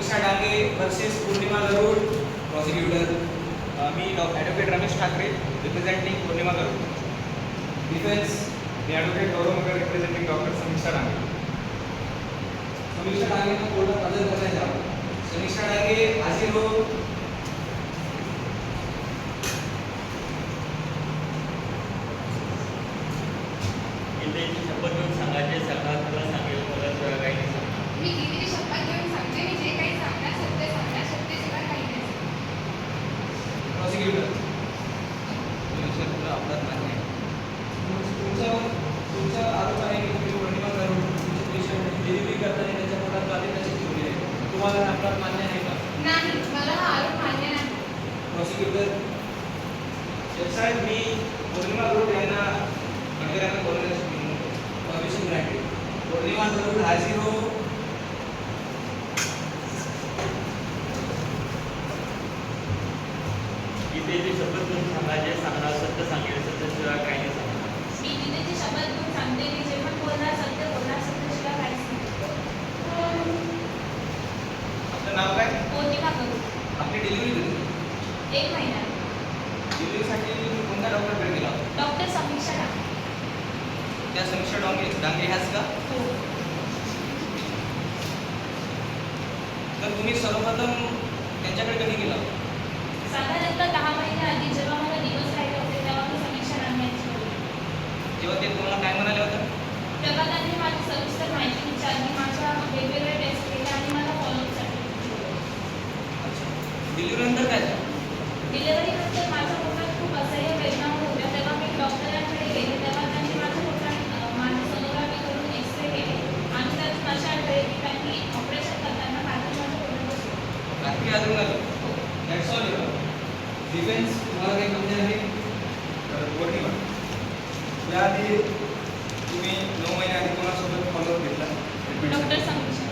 समीक्षा Dange versus Purnima गरुड. Prosecutor मी advocate Ramesh Thackeray representing Purnima गरुड. Defence मी advocate गौरव मगर representing doctor समीक्षा डांगे. समीक्षा डांगेंना कोर्टात हजर करण्यात यावं. समीक्षा डांगे हाजीर हो. गीतेची शपथ घेऊन सांगायचे सरकार तुला सांगेल मला तुला काही नाही सांगणार. मी गीतेची शपथ घेऊन सांगते मी जे काही सांगणार सत्य काही नाही. प्रॉसिक्युटर तुला अपराध मान्य आहे. तुमचा आरोप आहे की तुम्ही पूर्णिमा गरुड तुमचे पेशंट डिलिव्हरी करताना त्याच्या पोटात बाधित कशी ठेवली आहे. तुम्हाला हा अपराध मान्य आहे का? नाही, मला हा आरोप मान्य नाही. प्रॉसिक्युटर साहेब मी पूर्णिमा गरुड यांना मंदिरांना बोलवण्यासाठी परमिशन ग्रँटेड. पूर्णिमा गरुड हाजीर हो. गीतेची शपथ घेऊन सांगायचे सांगणार सत्य सांगेल सत्याशिवाय काही नाही सांगणार. मी गीतेची शपथ घेऊन सांगते मी जे पण बोलणार सत्याशिवाय काहीच नाही. आपलं नाव काय? पूर्णिमा करू आपली डिलिव्हरी कधी? 1 महिना. डिलिव्हरीसाठी तुम्ही कोणत्या डॉक्टरकडे गेला? डॉक्टर समीक्षा डांगे. त्या समीक्षा डांगे ह्याच का? हो. तर तुम्ही सर्वप्रथम त्यांच्याकडे कधी गेला? साधारणतः 10 महिन्याआधी जेव्हा मला दिवस राहिले होते तेव्हा मी समीक्षा डांगे यांची बोलले. तेव्हा ते तुम्हाला काय म्हणाले होते? तेव्हा त्यांनी माझी सविस्तर माहिती विचारली, माझ्या वेगवेगळ्या टेस्ट केल्या आणि मला फॉलोअपसाठी बोलवलं. अच्छा. डिलिव्हरीनंतर काय झालं? डिलिव्हरीनंतर माझ्या पोटात खूप असह्य वेदना होत होत्या. तेव्हा मी डॉक्टरांकडे गेले. तेव्हा त्यांनी माझ्या पोटात माझी सोनोग्राफी करून एक्सरे केले आणि त्यातून अशा आढळले की त्यांनी ऑपरेशन करताना माझ्या पोटात बसवलं. रात्री आढळून आलं. That's all your defence. तुम्हाला काही कमी आहे? पौर्णिमा याआधी तुम्ही 9 महिन्याआधी कोणासोबत फॉलोअप घेतला ट्रीटमेंट? डॉक्टर समीक्षा.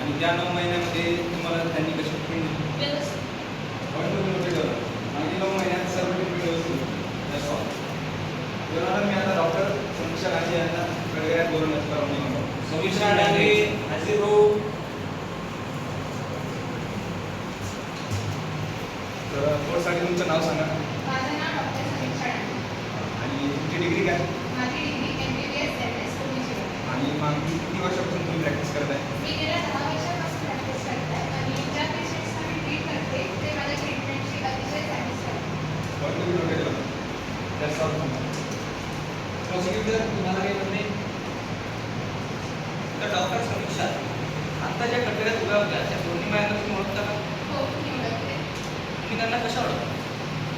आणि त्या 9 महिन्यामध्ये तुम्हाला त्यांनी कशी ट्रीटमेंट दिली? व्यवस्थित. आणि 9 महिन्यात सर्व ट्रीटमेंट व्यवस्थित दॅट्स ऑल. त्यानंतर मी आता डॉक्टर समीक्षा डांगे यांना वेगवेगळ्या बोलवण्याची परवानगी मागतो. समीक्षा डांगे हाजीर हो. तर कोर्ससाठी तुमचं नाव सांगा माझं नाव डॉक्टर समीक्षा डांगे. आणि तुमची डिग्री काय? माझी डिग्री MBBS MS पूर्ण. आणि मागील किती वर्षापासून तुम्ही प्रॅक्टिस करत आहे? मी गेल्या 10 वर्षापासून प्रॅक्टिस करत आहे आणि ज्या पेशंट्सना मी ट्रीट करते ते माझ्या ट्रीटमेंटशी अतिशय सॅटिस्फाईड. प्रॉसिक्युटर तुम्हाला काही म्हणणे? तर डॉक्टर समीक्षा आत्ता ज्या कटकऱ्यात उभ्या होत्या त्या पूर्णिमा यांना तुम्ही ओळखता का? हो, मी ओळखते. तुम्ही त्यांना कशा ओळखता?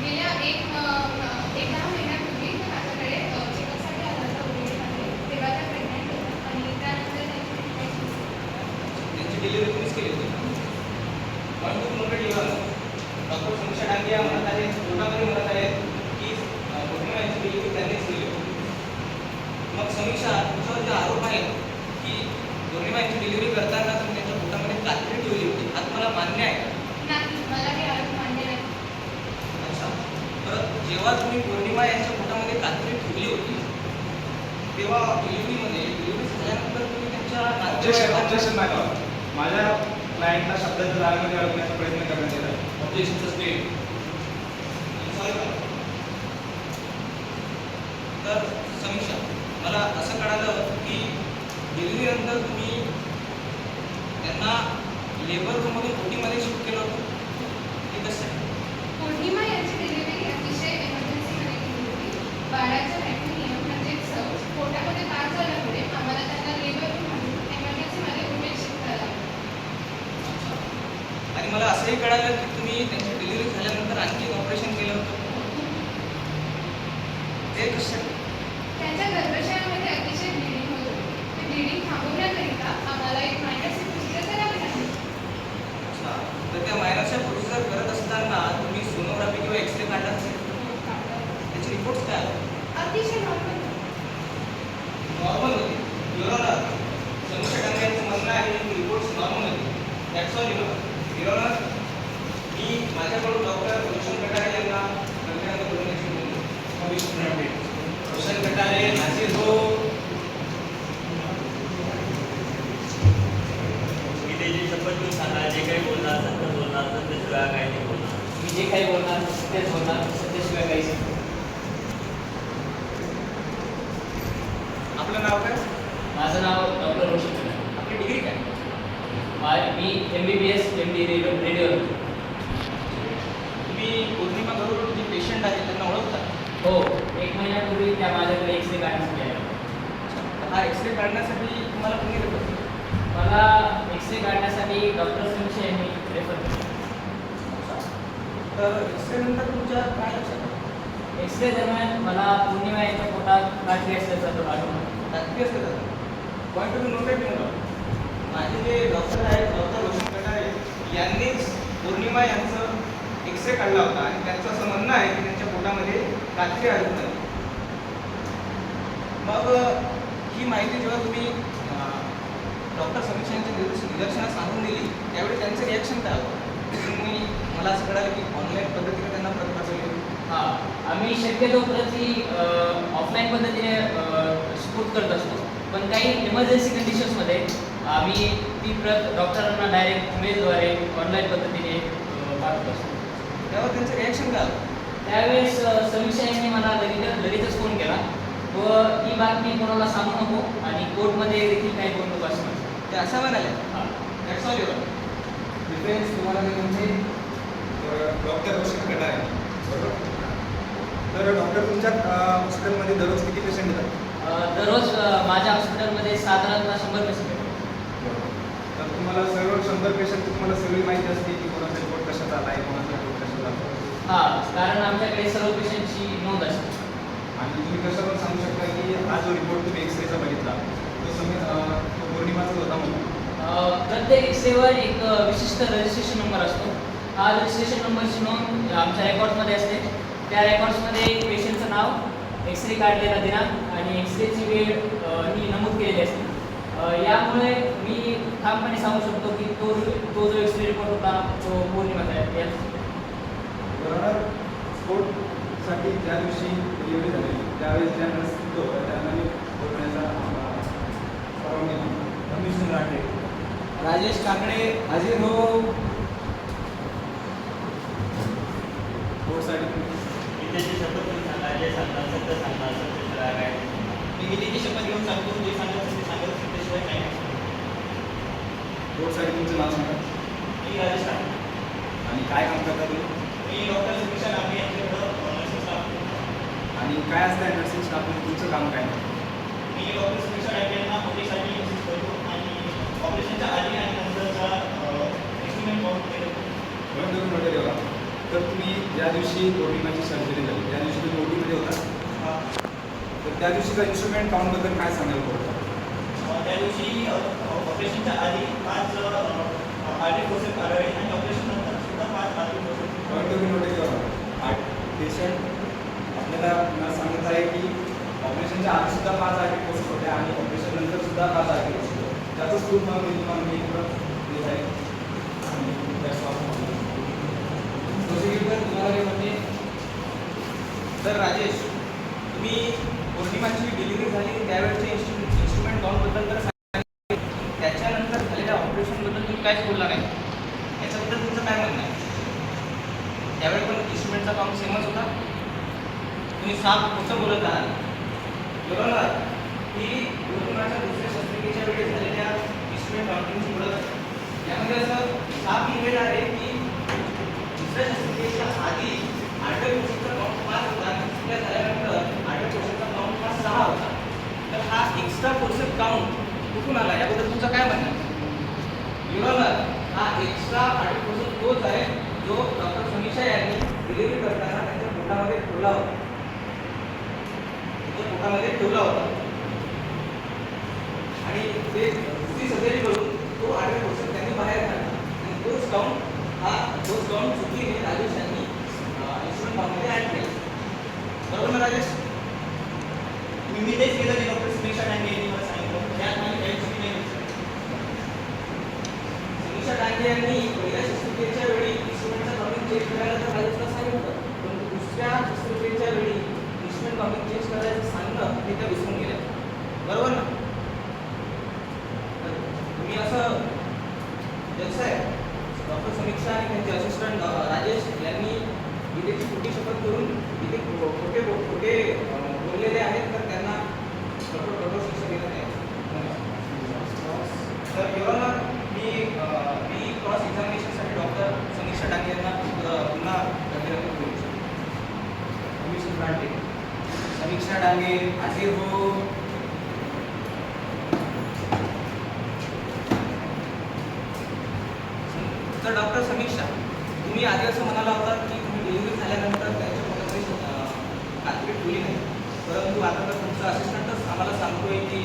गेल्या 10 महिन्यापूर्वी ते माझ्याकडे चेकअपसाठी आल्या होत्या OPD-मध्ये. तेव्हा त्या प्रेग्नंट होत्या आणि त्यानंतर त्यांची ट्रीटमेंट सुरू. त्यांची डिलिव्हरी तुम्हीच केली होती. पण खूप मोठं डिलिव्हर डॉक्टर समीक्षा डांगे या म्हणत आहेत, कोर्टामध्ये म्हणत आहेत की पूर्णिमा यांची डिलिव्हरी त्यांनीच केली होती. मग समीक्षा तुमच्यावर जे आरोप आहेत की पूर्णिमा यांची डिलिव्हरी करताना तुम्ही त्यांच्या पोटामध्ये कात्री ठेवली होती, हा तुम्हाला मान्य आहे का? नाही, मला हे आरोप मान्य नाही. अच्छा. तर जेव्हा तुम्ही पूर्णिमा यांच्या पोटामध्ये कात्री ठेवली होती तेव्हा डिलिव्हरी झाल्यानंतर तुम्ही त्यांच्या ऑब्जेक्शन नाही लावत. माझ्या क्लायंटला शब्दाच्या जाळ्यामध्ये अडकण्याचा प्रयत्न करण्यात येत आहे. ऑब्जेक्शनचं स्टेट. तर समीक्षा मला असं कळालं की डिलिव्हरीनंतर तुम्ही त्यांना लेबर रूममधून OT-मध्ये शिफ्ट केलं होतं. ते कसं आहे? पूर्णिमा यांची डिलिव्हरी अतिशय एमर्जन्सीमध्ये केली होती. बाळाच्या मॅक्युनियम म्हणजेच पोटामध्ये पार झाल्यामुळे आम्हाला त्यांना लेबर रूममधून एमर्जन्सीमध्ये उमेद शिफ्ट करायला लागलं. आणि मला असंही कळालं की तुम्ही त्यांची डिलिव्हरी झाल्यानंतर आणखी ऑपरेशन केलं होतं. ते कसं? त्यांच्या गर्भाशयामध्ये अतिशय ब्लिडिंग होत होती. ते ब्लिडिंग थांबवण्याकरिता आम्हाला एक मायनर प्रोसिजर करावी लागली. अच्छा. तर त्या मायनरच्या प्रोसिजर करत असताना तुम्ही सोनोग्राफी किंवा एक्सरे काढला असेल. त्याचे रिपोर्ट्स काय आले? अतिशय नॉर्मल. नॉर्मल होते. युअर ऑनर समीक्षा डांगे यांचं म्हणणं आहे की रिपोर्ट्स नॉर्मल होते. That's all your honour. मी माझ्याकडून डॉक्टर रोशन कटारे यांना कटकऱ्यामध्ये बोलवण्याची विनंती. रोशन कटारे हाजीर हो. गीतेची शपथ घेऊन सांगा जे काही बोल सगळं काही ते बोलणार. मी जे काही बोलणार तेच बोलणार, सत्याशिवाय काहीच नाही. आपलं नाव काय? माझं नाव डॉक्टर रोशन आहे. आपली डिग्री काय? मी MBBS MD रेडिओलॉजी. तुम्ही पौर्णिमा गरुड जे पेशंट आहेत त्यांना ओळखता? हो, 1 महिन्यापूर्वी त्या माझ्याकडे एक्सरे काढण्यासाठी आल्या. हा एक्सरे काढण्यासाठी तुम्हाला कोणी रेफर केलं? मला एक्सरे काढण्यासाठी डॉक्टर संशय यांनी रेफर केलं. तर एक्सरे नंतर तुमच्या काय लक्षात आलं? एक्सरे दरम्यान मला पौर्णिमा यांच्या पोटात गाठी असल्याचं आढळून आलं. नक्की असतं त्याचं पॉईंट टू नोटेड नव्हतं. माझे जे डॉक्टर आहेत डॉक्टर रोशन कटारे यांनीच पौर्णिमा यांचं एक्सरे काढला होता आणि त्यांचं असं म्हणणं आहे की त्यांच्या पोटामध्ये गाठी आढळून आली. मग ही माहिती जेव्हा तुम्ही डॉक्टर समीक्षा यांच्या निदर्शनात सांगून दिली त्यावेळी त्यांचं रिॲक्शन काय होतं? तुम्ही मला असं कळालं की ऑनलाईन पद्धतीने त्यांना प्रत पाठवली. हां, आम्ही शक्यतो प्रति ऑफलाईन पद्धतीने स्फूट करत असतो, पण काही इमर्जन्सी कंडिशन्समध्ये आम्ही ती प्रत डॉक्टरांना डायरेक्ट मेलद्वारे ऑनलाईन पद्धतीने पाठवत असतो. तेव्हा त्यांचं रिॲक्शन काय होतं? त्यावेळेस समीक्षा यांनी मला लगेचच फोन केला व ही बातमी कोणाला सांगू नको आणि कोर्टमध्ये देखील काही बोलू नको असं म्हटलं. ते असं म्हणाले. हां. That's all your. डिफेन्स तुम्हाला मी म्हणजे डॉक्टर रोशन कटारे बरोबर. तर डॉक्टर तुमच्या हॉस्पिटलमध्ये दररोज किती पेशंट येतात? दररोज माझ्या हॉस्पिटलमध्ये साधारणतः 100 पेशंट येतात. तर तुम्हाला सर्व 100 पेशंट तुम्हाला सगळी माहिती असते की कोणाचा रिपोर्ट कशाचा आला आहे, कोणाचा रिपोर्ट कशाचा आला आहे. हां, कारण आमच्याकडे सर्व पेशंटची नोंद असते. आणि तुम्ही कसं पण सांगू शकता की हा जो रिपोर्ट तुम्ही एक्सरेचा बघितला तो पौर्णिमाचाच होता म्हणून. प्रत्येक एक्सरेवर एक विशिष्ट रजिस्ट्रेशन नंबर असतो. हा रजिस्ट्रेशन नंबरची नोंद आमच्या रेकॉर्ड्समध्ये असते. त्या रेकॉर्ड्समध्ये पेशंटचं नाव, एक्सरे काढलेला दिनांक आणि एक्सरेची वेळ ही नमूद केलेली असते. यामुळे मी ठामपणे सांगू शकतो की तो जो एक्सरे रिपोर्ट होता तो पौर्णिमाचा आहे. बरोबर. स्पोर्टसाठी ज्या दिवशी डिलिव्हरी झाली त्यावेळेस ज्या नर्स होत्या त्यांना मी बोलण्याचा परवानगी दिली. कमिशनर राठे, राजेश काकडे हाजीर हो. स्पोर्टसाठी मी त्याची शपथ घेऊन सांगा, जे सांगणार सत्य सांगणार, सत्याशिवाय काय नाही. मी विधीची शपथ घेऊन सांगतो जे सांगायचं ते सांगत त्याशिवाय काही नाही. स्पोर्टसाठी तुमचं नाव सांगा मी राजेश काकडे. आणि काय काम करता तुम्ही मी डॉक्टर समीक्षा नागरे यांच्याकडं नर्सिंग स्टाफ. आणि काय असतं नर्सिंग स्टाफमध्ये तुमचं काम काय? मी डॉक्टर समीक्षा नागरे यांना ओटीसाठी असिस्ट करतो आणि ऑपरेशनच्या आधी आणि नंतरचा एक्सपेरिमेंट काउंट केलं. म्हणून तुम्ही नोटेड होता. तर तुम्ही ज्या दिवशी पौर्णिमाची सर्जरी झाली त्या दिवशी तुम्ही ओटीमध्ये होता. तर त्या दिवशीचा इन्स्ट्रुमेंट काउंटबद्दल काय सांगाल बरोबर? त्या दिवशी ऑपरेशनच्या आधी 5 आर्टिक प्रोसेस आढळले आणि ऑपरेशन नंतर सुद्धा 5 आर्टिक प्रोसेस. म्हणून तुम्ही नोटेड होता. पेशंट आपल्याला सांगत आहे की ऑपरेशनच्या आधी सुद्धा 5 आर्टिक प्रोसेस होत्या आणि ऑपरेशन नंतर सुद्धा 5 आर्टिक प्रोसेस होत्या. त्याचंच पूर्ण मी तुम्हाला मी देत आहे. आणि प्रोसिक्युटर तुम्हाला काय म्हणते? तर राजेश, तुम्ही पौर्णिमाची डिलिव्हरी झाली त्यावेळेचे इन्स्ट्रुमेंट काउंटबद्दल तर सांगितले, त्याच्यानंतर झालेल्या ऑपरेशनबद्दल तुम्ही काहीच बोलला नाही. याच्याबद्दल तुमचं काय म्हणणं आहे? त्यावेळी पण इन्स्ट्रुमेंटचा काउंट सेमच होता. तुम्ही साफ खोटं बोलत आहात. बरोबर की पौर्णिमाच्या दुसऱ्या शस्त्रक्रियेच्या वेळी झालेल्या इन्स्ट्रुमेंट काउंटिंगची ओळख यामध्ये असं साफ लिहिलेलं आहे की दुसऱ्या शस्त्रक्रियेच्या आधी आर्टर प्रोसेसचा काउंट 5 होता आणि दुसऱ्या झाल्यानंतर आर्टर प्रोसेसचा काउंट 6 होता. तर हा एक्स्ट्रा प्रोसेस काउंट कुठून आला याबद्दल तुमचं काय म्हणणं आहे? युरोनर हा एक्स्ट्रा आर्टर प्रोसेस तोच आहे जो डॉक्टर समीक्षा यांनी डिलिव्हरी करताना त्यांच्या पोटामध्ये ठेवला होता. त्यांच्या पोटामध्ये ठेवला होता आणि ते दुसरी सर्जरी करून तो आर्टर प्रोसेस त्यांनी बाहेर काढला आणि तोच काउंट चुकीने राजेश यांनी इन्स्ट्रुमेंट काउंटमध्ये ॲड केला. बरोबर ना राजेश? मी तेच केलं जे डॉक्टर समीक्षा डांगे यांनी मला सांगितलं. त्यात माझी काही चुकी नाही. समीक्षा डांगे यांनी पहिल्या शस्त्रक्रियेच्या वेळी इन्स्ट्रुमेंटचा काउंटिंग चेक करायला तर राजेशला सांगितलं, पण दुसऱ्या शस्त्रक्रियेच्या वेळी इन्स्ट्रुमेंट काउंटिंग चेक करायचं सांगणं ते त्या विसरून गेल्या. बरोबर ना? तुम्ही असं जज साहेब डॉक्टर समीक्षा आणि त्यांचे असिस्टंट राजेश यांनी गीतेची खोटी शपथ करून इथे खोटे बोललेले आहेत, तर त्यांना कठोर शिक्षा देण्यात आहे. तर युवरांना मी क्रॉस एक्झामिनेशनसाठी डॉक्टर समीक्षा डांगे यांना पुन्हा गंभीरपणे बोलू इच्छितो. समीक्षा डांगे हाजीर हो. तर डॉक्टर समीक्षा, तुम्ही आधी असं म्हणाला होता की तुम्ही डिलिव्हरी झाल्यानंतर त्यांच्या पोटामध्ये कात्री ठेवली नाही, परंतु आता तर तुमचा असिस्टंटच आम्हाला सांगतोय की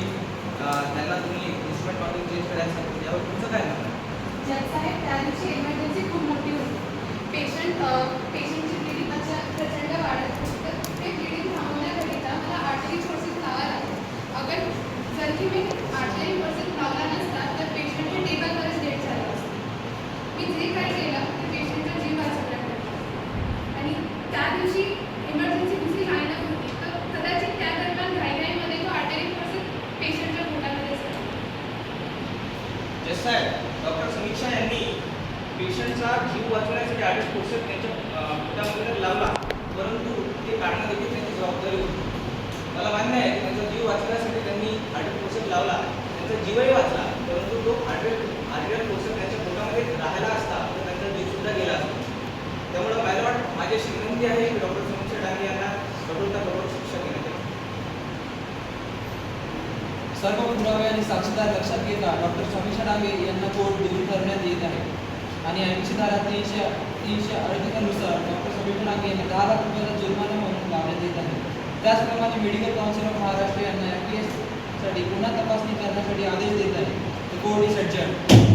त्यांना तुम्ही इन्स्ट्रुमेंट मॉडेल चेंज करायला सांगितलं. यावर तुमचं काय म्हणणं आहे? जज साहेब, त्या दिवशी इमर्जन्सी खूप मोठी होती. पेशंटची ब्लिडिंग प्रचंड वाढत होती. तर ते ब्लिडिंग थांबवण्याकरिता मला आर्टरी फोर्सेस लावा लागले. अगर जर की मी आर्टरी फोर्सेस लावला नसता तर पेशंटच्या टेबलवरच डेथ झालं असतं. मी जे काही केलं ते पेशंटचा जीव वाचवण्याकरिता. आणि त्या दिवशी इमर्जन्सी दुसरी लाईनच होती, तर कदाचित त्या दरम्यान घाईघाईमध्ये तो आर्टरी फोर्सेस पेशंटच्या पोटामध्ये झाला. जस साहेब, डॉक्टर समीक्षा यांनी पेशंटचा जीव वाचवण्यासाठी आर्टरी फोर्सेस त्यांच्या पोटामध्ये तर लावला, परंतु ते काढणं देखील त्यांची जबाबदारी होती. मला मान्य आहे की त्यांचा जीव वाचवण्यासाठी त्यांनी आर्टरी फोर्सेस लावला, त्यांचा जीवही वाचला, परंतु तो आर्टरी फोर्सेस त्यांच्या पोटामध्ये राहिला असता तर त्यांचा जीवसुद्धा गेला असता. त्यामुळे मला वाटतं माझी अशी विनंती आहे की डॉक्टर समीक्षा डांगे यांना कठोर शिक्षा देण्यात यावी. सर्व पुरावे आणि साक्षीदार लक्षात घेता डॉक्टर समीक्षा डांगे यांना कोर्ट दूर करण्यात येत आहे आणि 80 धारा 338 नुसार डॉक्टर समीक्षा डांगे यांना 10 लाख रुपयाचा जुर्माना म्हणून लावण्यात येत आहे. त्याचप्रमाणे मेडिकल काउन्सिल ऑफ महाराष्ट्र यांना MPS साठी पुन्हा तपासणी करण्यासाठी आदेश देत आहे. Court is adjourn.